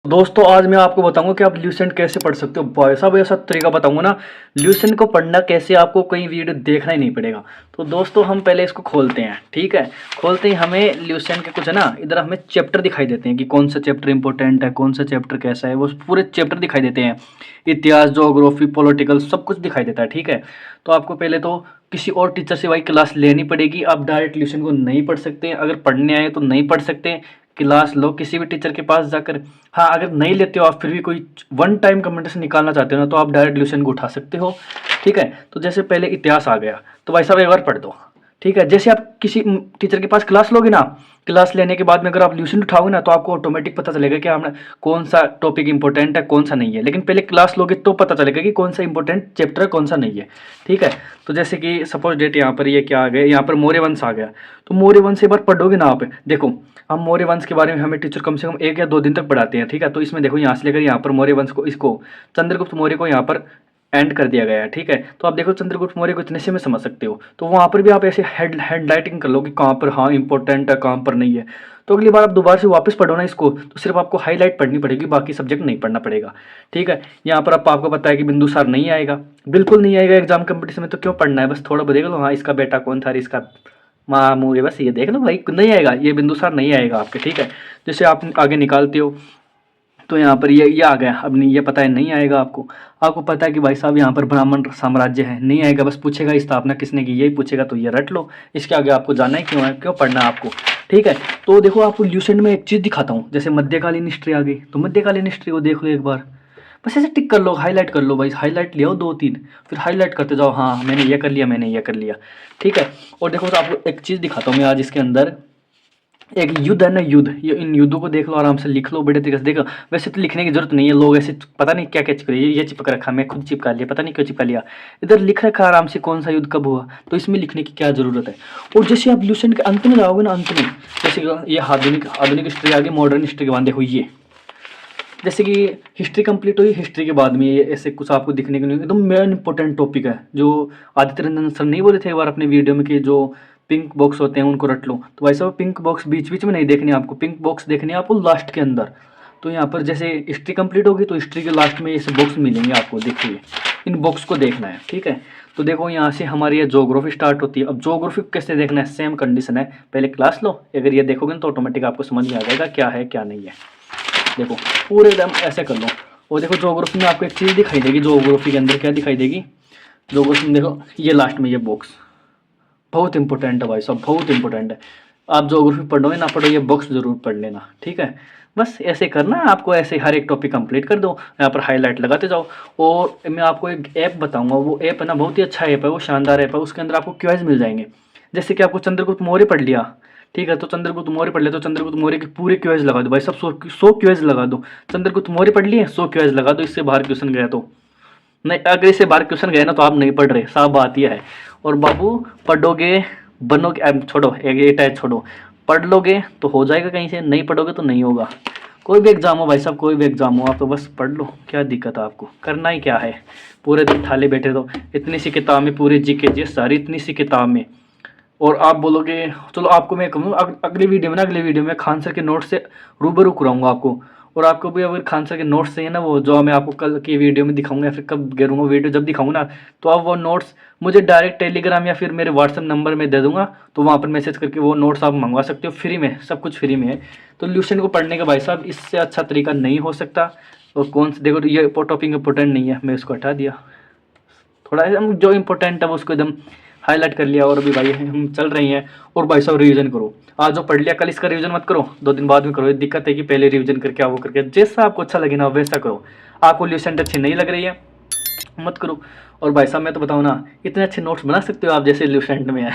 दोस्तों आज मैं आपको बताऊंगा कि आप ल्यूसेंट कैसे पढ़ सकते हो। भाई साहब ऐसा तरीका बताऊंगा ना, ल्यूसेंट को पढ़ना कैसे, आपको कोई वीडियो देखना ही नहीं पड़ेगा। तो दोस्तों हम पहले इसको खोलते हैं, ठीक है। खोलते ही हमें ल्यूसेंट के कुछ है ना, इधर हमें चैप्टर दिखाई देते हैं कि कौन सा चैप्टर इंपॉर्टेंट है, कौन सा चैप्टर कैसा है, वो पूरे चैप्टर दिखाई देते हैं। इतिहास, ज्योग्राफी, पॉलिटिकल, सब कुछ दिखाई देता है, ठीक है। तो आपको पहले तो किसी और टीचर से भाई क्लास लेनी पड़ेगी। आप डायरेक्ट ल्यूसेंट को नहीं पढ़ सकते, अगर पढ़ने आए तो नहीं पढ़ सकते। क्लास लो किसी भी टीचर के पास जाकर। हाँ, अगर नहीं लेते हो आप, फिर भी कोई वन टाइम कंपटीशन निकालना चाहते हो ना, तो आप डायरेक्ट ल्यूसेंट को उठा सकते हो, ठीक है। तो जैसे पहले इतिहास आ गया, तो भाई साहब एक बार पढ़ दो, ठीक है। जैसे आप किसी टीचर के पास क्लास लोगे ना, क्लास लेने के बाद में अगर आप ल्यूसेंट उठाओगे ना, तो आपको ऑटोमेटिक पता चलेगा कि आपने कौन सा टॉपिक इंपॉर्टेंट है, कौन सा नहीं है। लेकिन पहले क्लास लोगे तो पता चलेगा कि कौन सा इंपॉर्टेंट चैप्टर है, कौन सा नहीं है, ठीक है। तो जैसे कि सपोज डेट यहाँ पर ये क्या आ गया, यहाँ पर मौर्य वंश आ गया। तो मौर्य वंश एक बार पढ़ोगे ना आप, देखो हम मौर्य वंश के बारे में हमें टीचर कम से कम 1 या 2 दिन तक पढ़ाते हैं, ठीक है। तो इसमें देखो यहाँ से लेकर यहाँ पर मौर्य वंश को, इसको चंद्रगुप्त मौर्य को यहाँ पर एंड कर दिया गया है, ठीक है। तो आप देखो चंद्रगुप्त मौर्य को इतने से में समझ सकते हो, तो वहाँ पर भी आप ऐसे हेडलाइटिंग कर लो कि कहाँ पर हाँ इंपॉर्टेंट है, कहाँ पर नहीं है। तो अगली बार आप दोबारा से वापस पढ़ो ना इसको, तो सिर्फ आपको हाईलाइट पढ़नी पड़ेगी, बाकी सब्जेक्ट नहीं पढ़ना पड़ेगा, ठीक है। यहाँ पर आपको पता है कि बिंदुसार नहीं आएगा, बिल्कुल नहीं आएगा एग्जाम कंपटीशन में, तो क्यों पढ़ना है, बस थोड़ा बहुत देख लो, हाँ इसका बेटा कौन था, इसका मामू, ये बस ये देख लो भाई, नहीं आएगा, ये बिंदुसार नहीं आएगा आपके, ठीक है। जैसे आप आगे निकालते हो, तो यहाँ पर ये आ गया। अब नहीं, ये पता है नहीं आएगा आपको। आपको पता है कि भाई साहब यहाँ पर ब्राह्मण साम्राज्य है, नहीं आएगा, बस पूछेगा स्थापना किसने की, यही पूछेगा, तो ये रट लो। इसके आगे आपको जाना है क्यों है, क्यों पढ़ना है आपको, ठीक है। तो देखो आपको ल्यूसेंट में एक चीज़ दिखाता हूँ, जैसे मध्यकालीन हिस्ट्री आ गई, तो मध्यकालीन हिस्ट्री को देख लो एक बार, बस ऐसे टिक कर लो, हाईलाइट कर लो भाई, हाईलाइट ले आओ 2-3, फिर हाईलाइट करते जाओ, हाँ मैंने ये कर लिया, मैंने ये कर लिया, ठीक है। और देखो तो आपको एक चीज़ दिखाता हूँ मैं आज, इसके अंदर एक युद्ध है ना, युद्ध, ये इन युद्धों को देख लो, आराम से लिख लो बड़े तरीके से। देखो वैसे तो लिखने की जरूरत नहीं है, लोग ऐसे पता नहीं क्या क्या चिपक रही है, ये चिपक रखा, मैं खुद चिपका लिया, पता नहीं क्यों चिपका लिया। इधर लिख रखा आराम से कौन सा युद्ध कब हुआ, तो इसमें लिखने की क्या जरूरत है। और जैसे आप ल्यूसेंट के अंत में जाओगे ना, अंत में जैसे ये आधुनिक आधुनिक हिस्ट्री आ गई, मॉडर्न हिस्ट्री के बाद देखो ये, जैसे कि हिस्ट्री कंप्लीट हुई, हिस्ट्री के बाद में ये ऐसे कुछ आपको दिखने को नहीं, एकदम मेन इंपॉर्टेंट टॉपिक है, जो आदित्य रंजन सर नहीं बोले थे एक बार अपने वीडियो में कि जो पिंक बॉक्स होते हैं उनको रट लो। तो वैसे वो पिंक बॉक्स बीच बीच में नहीं देखने आपको, पिंक बॉक्स देखने आपको लास्ट के अंदर। तो यहाँ पर जैसे हिस्ट्री कंप्लीट होगी, तो हिस्ट्री के लास्ट में ऐसे बॉक्स मिलेंगे आपको, देखिए इन बॉक्स को देखना है, ठीक है। तो देखो यहाँ से हमारी ये ज्योग्राफी स्टार्ट होती है। अब ज्योग्राफी कैसे देखना है, सेम कंडीशन है, पहले क्लास लो, अगर ये देखोगे तो ऑटोमेटिक आपको समझ में आ जाएगा क्या है क्या नहीं है। देखो पूरे एकदम ऐसे कर लो, और देखो ज्योग्राफी में आपको एक चीज़ दिखाई देगी, ज्योग्राफी के अंदर क्या दिखाई देगी, ज्योग्राफी में देखो ये लास्ट में ये बॉक्स बहुत इंपॉर्टेंट है भाई साहब, बहुत इंपॉर्टेंट है। आप ज्योग्राफी पढ़ोगे ना पढ़ो, ये बॉक्स जरूर पढ़ लेना, ठीक है। बस ऐसे करना है आपको, ऐसे हर एक टॉपिक कंप्लीट कर दो, यहाँ पर हाईलाइट लगाते जाओ। और मैं आपको एक ऐप बताऊंगा, वो ऐप है ना बहुत ही अच्छा ऐप है, वो शानदार ऐप है, उसके अंदर आपको क्वेज मिल जाएंगे। जैसे कि आपको चंद्रगुप्त मौर्य पढ़ लिया, ठीक है, तो चंद्रगुप्त मौर्य पढ़ लिया, तो चंद्रगुप्त मौर्य के पूरे क्वेज लगा दो भाई सब, 100 क्वेज लगा दो। चंद्रगुप्त मौर्य पढ़ लिए, 100 क्वेज लगा दो, इससे बाहर क्वेश्चन गया तो नहीं, अगर इससे बाहर क्वेश्चन गए ना तो आप नहीं पढ़ रहे, साफ बात यह है। और बाबू पढ़ोगे बनोगे, अब छोड़ो एक टाइप छोड़ो, पढ़ लोगे तो हो जाएगा कहीं से, नहीं पढ़ोगे तो नहीं होगा। कोई भी एग्जाम हो भाई साहब, कोई भी एग्जाम हो, आप तो बस पढ़ लो, क्या दिक्कत है आपको, करना ही क्या है। पूरे दिन थाले बैठे तो इतनी सी किताब में पूरे जीके जी सारी इतनी सी किताब में, और आप बोलोगे चलो आपको मैं कहूँ अगली वीडियो में ना, अगली वीडियो में खान सर के नोट से रूबरू कराऊंगा आपको। और आपको भी अगर खान सर के नोट्स चाहिए ना, वो जो मैं आपको कल की वीडियो में दिखाऊंगा या फिर कब गिरूंगा वीडियो जब दिखाऊंगा ना, तो आप वो नोट्स मुझे डायरेक्ट टेलीग्राम या फिर मेरे व्हाट्सएप नंबर में दे दूंगा, तो वहाँ पर मैसेज करके वो नोट्स आप मंगवा सकते हो फ्री में, सब कुछ फ्री में है। तो ल्यूसेंट को पढ़ने का भाई साहब इससे अच्छा तरीका नहीं हो सकता। और कौन से देखो ये टॉपिक इंपॉर्टेंट नहीं है, मैं उसको हटा दिया, थोड़ा एकदम जो इंपॉर्टेंट है वो उसको एकदम हाईलाइट कर लिया। और अभी भाई हम चल रही हैं, और भाई साहब रिवीजन करो, आज जो पढ़ लिया कल इसका रिवीजन मत करो, 2 दिन बाद में करो। ये दिक्कत है कि पहले रिवीजन करके वो करके जैसा आपको अच्छा लगे ना वैसा करो। आपको ल्यूसेंट अच्छी नहीं लग रही है मत करो। और भाई साहब मैं तो बताऊँ ना, इतने अच्छे नोट्स बना सकते हो आप जैसे ल्यूसेंट में है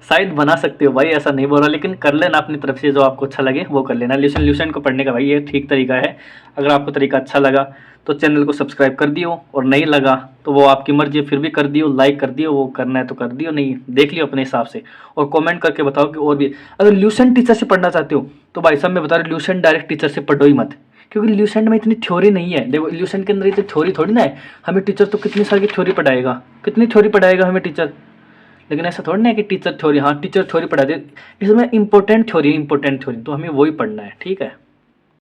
शायद बना सकते हो भाई, ऐसा नहीं बोल रहा, लेकिन कर लेना अपनी तरफ से, जो आपको अच्छा लगे वो कर लेना। ल्यूसेंट को पढ़ने का भाई ये ठीक तरीका है। अगर आपको तरीका अच्छा लगा तो चैनल को सब्सक्राइब कर दियो, और नहीं लगा तो वो आपकी मर्जी है, फिर भी कर दियो, लाइक कर दियो, वो करना है तो कर दियो, नहीं देख लियो अपने हिसाब से। और कमेंट करके बताओ कि और भी अगर ल्यूसेंट टीचर से पढ़ना चाहते हो, तो भाई साहब मैं बता रहा हूँ ल्यूसेंट डायरेक्ट टीचर से पढ़ो ही मत, क्योंकि ल्यूसेंट में इतनी थ्योरी नहीं है। देखो ल्यूसेंट के अंदर इतनी थ्योरी थोड़ी ना है, हमें टीचर तो कितनी सारी थ्योरी पढ़ाएगा, कितनी थ्योरी पढ़ाएगा हमें टीचर, लेकिन ऐसा थोड़ी ना है कि टीचर थ्योरी, हाँ टीचर थ्योरी पढ़ा दे, इसमें इंपॉर्टेंट थ्योरी तो हमें वही पढ़ना है, ठीक है।